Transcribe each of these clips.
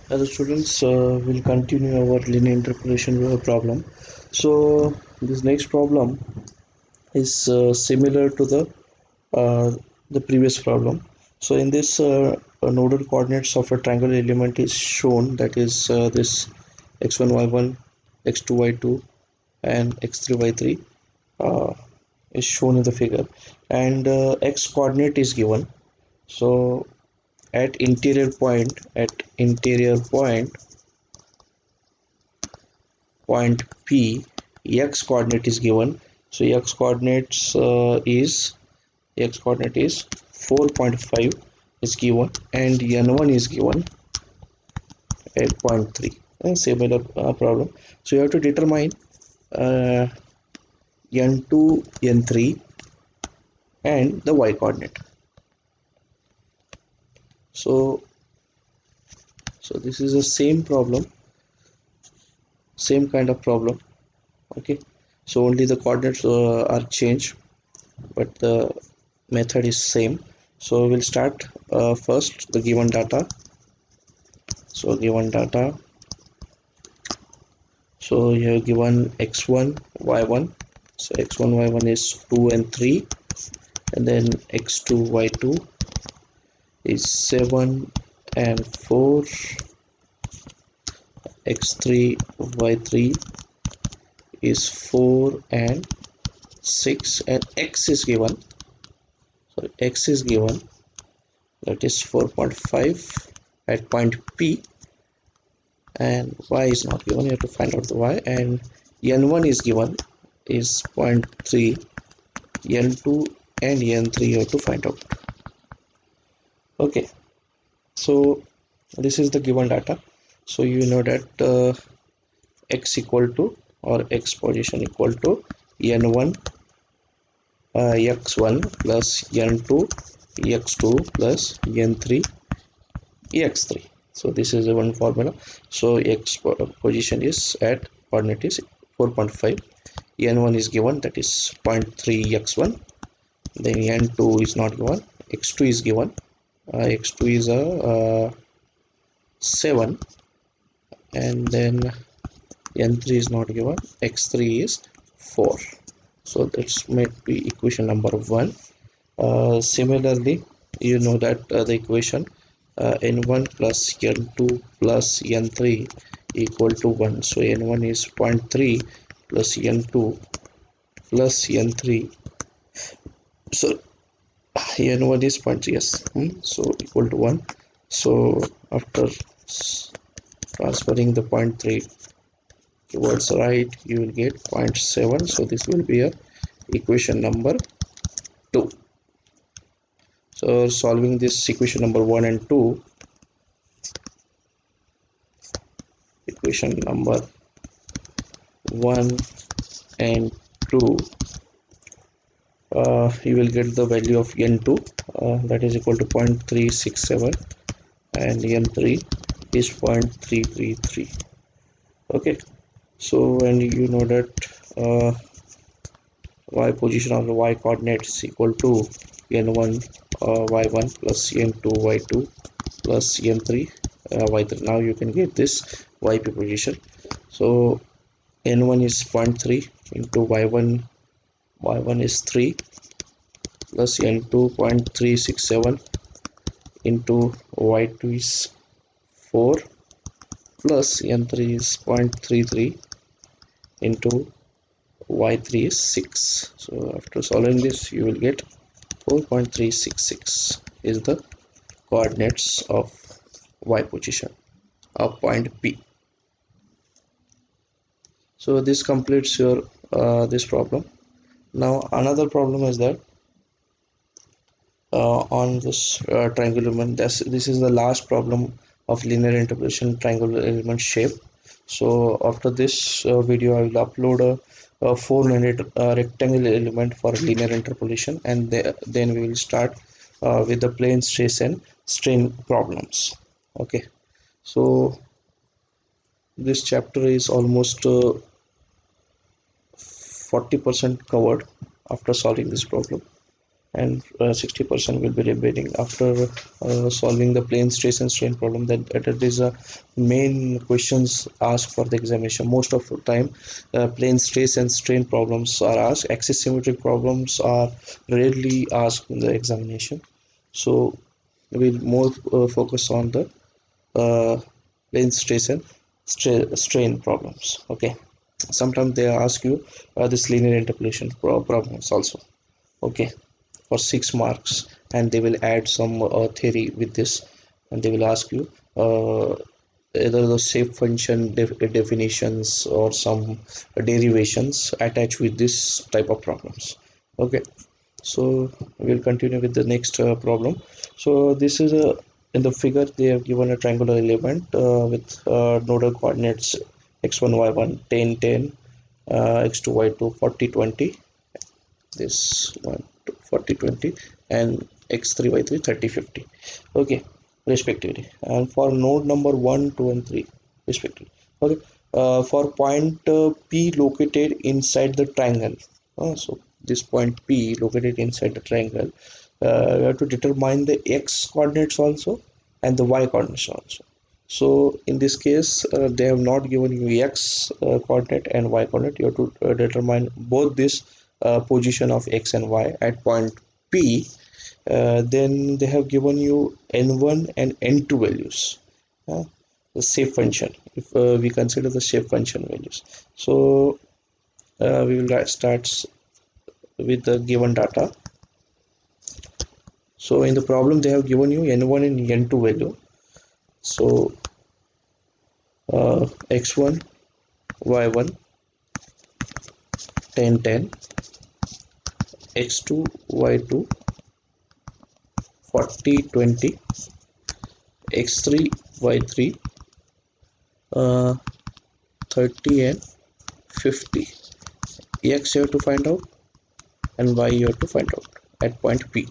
As a students, will continue our linear interpolation problem. So this next problem is similar to uh, the previous problem. So in this nodal coordinates of a triangular element is shown, that is this x1 y1, x2 y2, and x3 y3 uh, is shown in the figure, and x coordinate is given. So at interior point point P, x coordinate is given. So x coordinate is 4.5 is given, and n1 is given at point 3. And similar problem. So you have to determine uh, n2, n3, and the y coordinate. So this is the same problem, same kind of problem. Okay, so only the coordinates are changed, but the method is same. So we'll start first the given data. So given data, so you have given x1 y1. So x1 y1 is 2 and 3, and then x2 y2 is 7 and 4, x3 y3 is 4 and 6, and x is given, that is 4.5 at point P, and y is not given. You have to find out the y, and n1 is given is 0.3, n2 and n3 you have to find out. Okay, so this is the given data. So you know that x equal to, or x position equal to n1 x1 plus n2 x2 plus n3 x3. So this is the one formula. So x position is at coordinate is 4.5, n1 is given, that is 0.3 x1, then n2 is not given, x2 is given, x2 is a 7, and then n3 is not given, x3 is 4. So that's might be equation number 1. Similarly, you know that the equation n1 plus n2 plus n3 equal to 1. So n1 is 0.3 plus n2 plus n3. So n1 is 0.3, yes. So equal to 1. So after transferring the 0.3 towards right, you will get 0.7. So this will be a equation number 2. So solving this equation number 1 and 2, equation number 1 and 2, you will get the value of n2, that is equal to 0.367, and n3 is 0.333. Okay, so and you know that y position of the y coordinates is equal to n1 y1 plus n2 y2 plus n3 y3. Now you can get this yp position. So n1 is 0.3 into y1 is 3 plus n2 0.367 into y2 is 4 plus n3 is 0.33 into y3 is 6. So after solving this, you will get 4.366 is the coordinates of y position of point P. So this completes your this problem. Now another problem is that on this triangular element, this is the last problem of linear interpolation triangular element shape. So after this video, I will upload a 400 rectangular element for linear interpolation, and then we will start with the plane stress and strain problems. Okay, so this chapter is almost 40% covered after solving this problem, and 60% will be remaining after solving the plane stress and strain problem. That is a main questions asked for the examination. Most of the time plane stress and strain problems are asked. Axis symmetric problems are rarely asked in the examination, so we'll more focus on the plane stress and strain problems. Okay, sometimes they ask you this linear interpolation problems also. Okay, for 6 marks, and they will add some theory with this, and they will ask you either the shape function definitions or some derivations attached with this type of problems. Okay, so we'll continue with the next problem. So this is a, in the figure they have given a triangular element with nodal coordinates x1 y1 10 10, x2 y2 40 20, this one 40 20, and x3 y3 30 50. Okay, respectively, and for node number 1 2 and 3 respectively. Okay, for point p located inside the triangle, so this point p located inside the triangle, we have to determine the x coordinates also and the y coordinates also. So in this case they have not given you x coordinate and y coordinate. You have to determine both this position of x and y at point p. Then they have given you n1 and n2 values, the shape function, if we consider the shape function values. So we will start with the given data. So in the problem they have given you n1 and n2 value. So x1 y1 10 10, x2 y2 40 20, x3 y3 30 and 50. X you have to find out and y you have to find out at point P.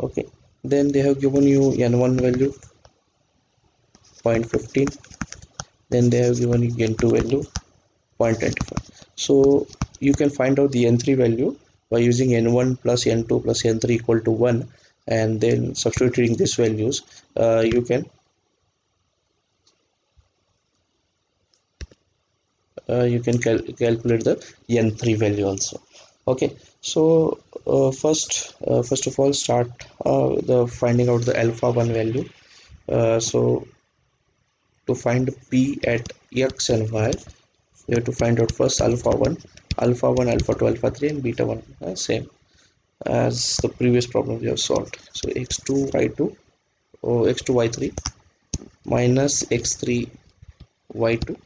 Okay, then they have given you n1 value 0.15, then they have given you n2 value 0.25. So you can find out the n3 value by using n1 plus n2 plus n3 equal to 1, and then substituting these values you can calculate the n3 value also. Okay, so first of all start the finding out the alpha 1 value. So to find p at x and y, we have to find out first alpha 1, alpha 2, alpha 3, and beta 1, same as the previous problem we have solved. So x2 y2, or x2 y3 minus x3 y2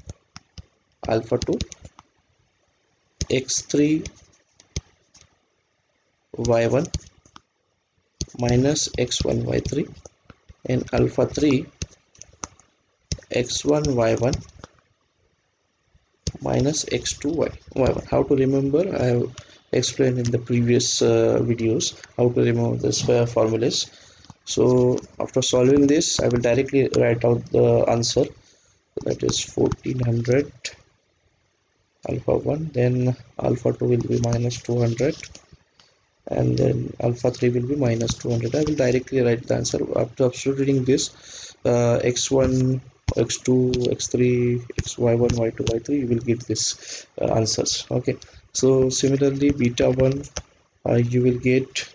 alpha 2, x3 y1 minus x1 y3, and alpha 3 x1 y1 minus x2 y1. How to remember? I have explained in the previous videos how to remember this formulas. So after solving this, I will directly write out the answer, that is 1400 alpha 1, then alpha 2 will be minus 200, and then alpha 3 will be minus 200. I will directly write the answer after substituting this x1 x2 x3 xy1 y2 y3. You will get this answers. Okay, so similarly beta 1 you will get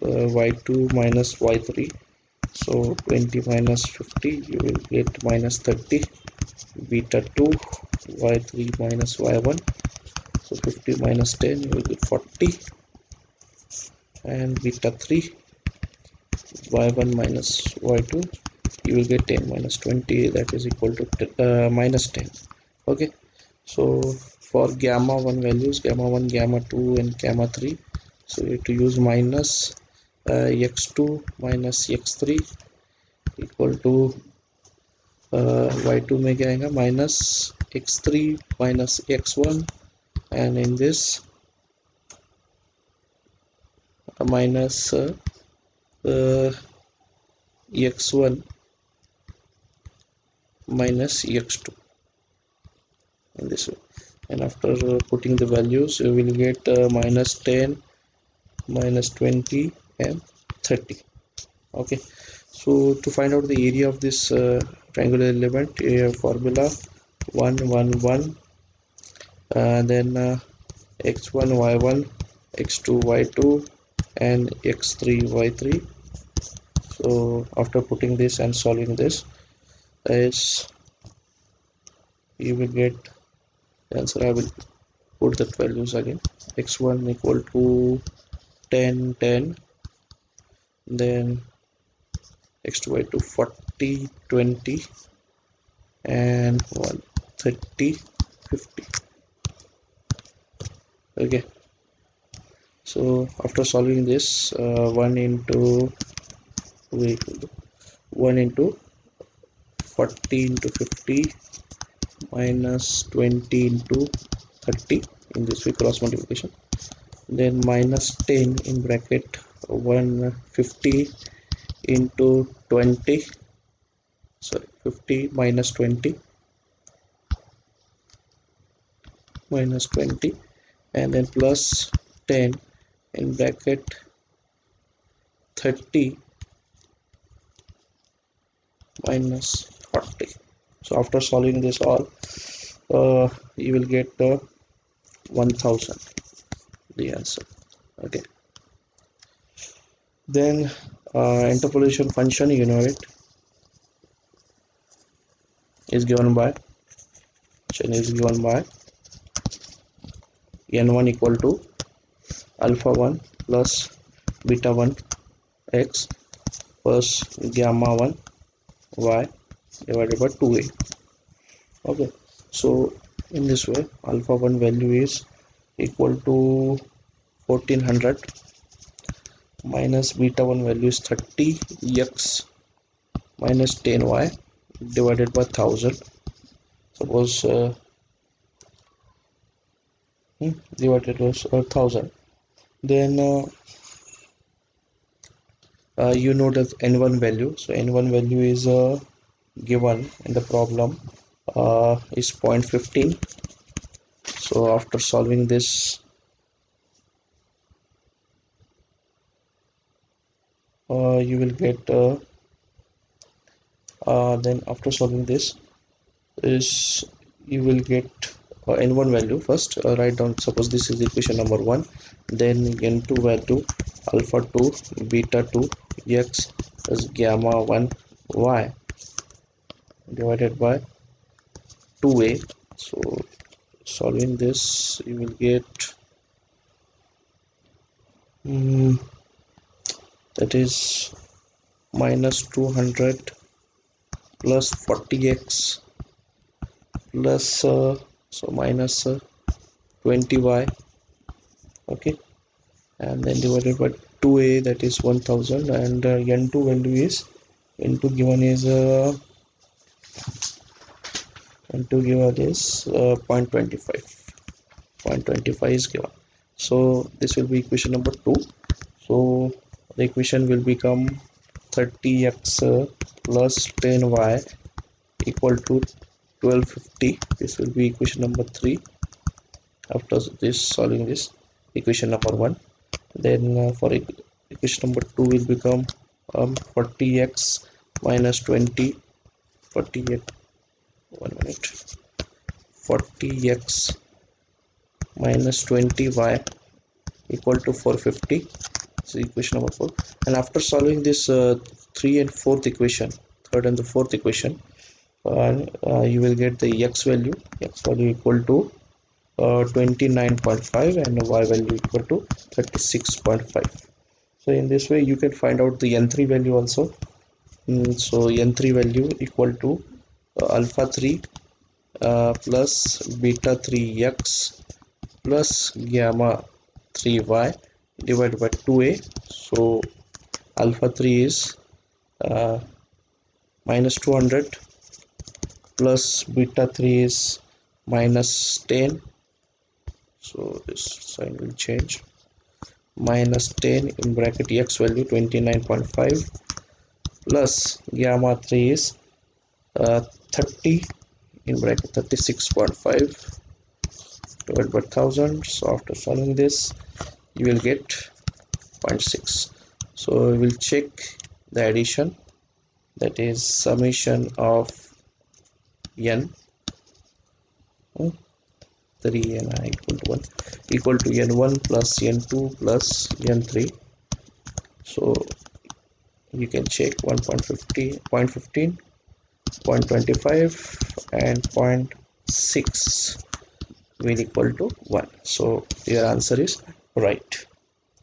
y2 minus y3, so 20 minus 50 you will get minus 30. Beta 2 y3 minus y1, so 50 minus 10 you will get 40, and beta 3 y1 minus y2 you will get 10 minus 20, that is equal to minus 10. Okay, so for gamma 1 values, gamma 1, gamma 2, and gamma 3, so you have to use minus x2 minus x3 equal to y2 में क्या आएगा minus x3 minus x1, and in this minus x1 minus x2 in this way, and after putting the values you will get minus 10 minus 20 and 30. Okay, so to find out the area of this triangular element, formula 1 1 1, then x1 y1, x2 y2, and x3 y3. So after putting this and solving this, is you will get the answer. I will put that values again. X1 equal to 10 10, then x2 y2 40 20, and 1 30 50. Okay, so after solving this, 1 into 2 equal to 1 into 40 into 50 minus 20 into 30, in this way cross multiplication, then minus 10 in bracket 150 into 20, sorry, 50 minus 20 minus 20, and then plus 10 in bracket 30 minus 40. So after solving this all, you will get 1000, the answer. Okay, then interpolation function, you know it, is given by n1 equal to alpha 1 plus beta 1 x plus gamma 1 y divided by 2a. Okay, so in this way, alpha 1 value is equal to 1400 minus beta 1 value is 30 x minus 10y divided by 1000. Suppose divided was 1000. Then you know that n1 value. So n1 value is given in the problem is 0.15. So after solving this, you will get then after solving this is you will get n1 value. First write down, suppose this is equation number 1, then n2 value alpha 2 beta 2 x plus gamma 1 y divided by 2a. So solving this, you will get that is minus 200 plus 40x plus so minus 20y. Okay, and then divided by 2a, that is 1000, and n2 value is n2 given is 0.25 is given. So this will be equation number 2. So the equation will become 30x plus 10y equal to 1250. This will be equation number 3. After this, solving this, equation number 1, then for equation number 2 will become 40x minus 20 40x 1 minute 40x minus 20y equal to 450. So equation number 4. And after solving this 3 and 4th equation, third and the 4th equation, you will get the x value equal to 29.5 and y value equal to 36.5. So in this way you can find out the n3 value also. So n3 value equal to alpha 3 plus beta 3x plus gamma 3y divided by 2a. So alpha 3 is minus 200 plus beta 3 is minus 10. So this sign will change, minus 10 in bracket x value 29.5 plus gamma 3 is 30 in bracket 36.5 divided by 1000. So after solving this, you will get 0.6. So we will check the addition, that is summation of n 3 n I equal to 1 equal to n1 plus n2 plus n3. So you can check 1.50, 0.15, 0.25 and 0.6 will equal to 1. So your answer is right.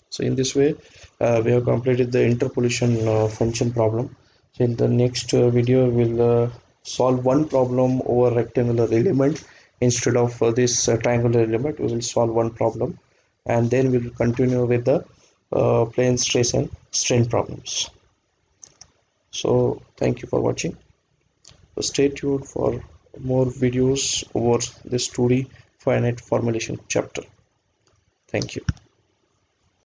So in this way we have completed the interpolation function problem. So in the next video we'll solve one problem over rectangular element instead of this triangular element. We will solve one problem and then we will continue with the plane stress and strain problems. So thank you for watching. So stay tuned for more videos over this 2D finite formulation chapter. Thank you.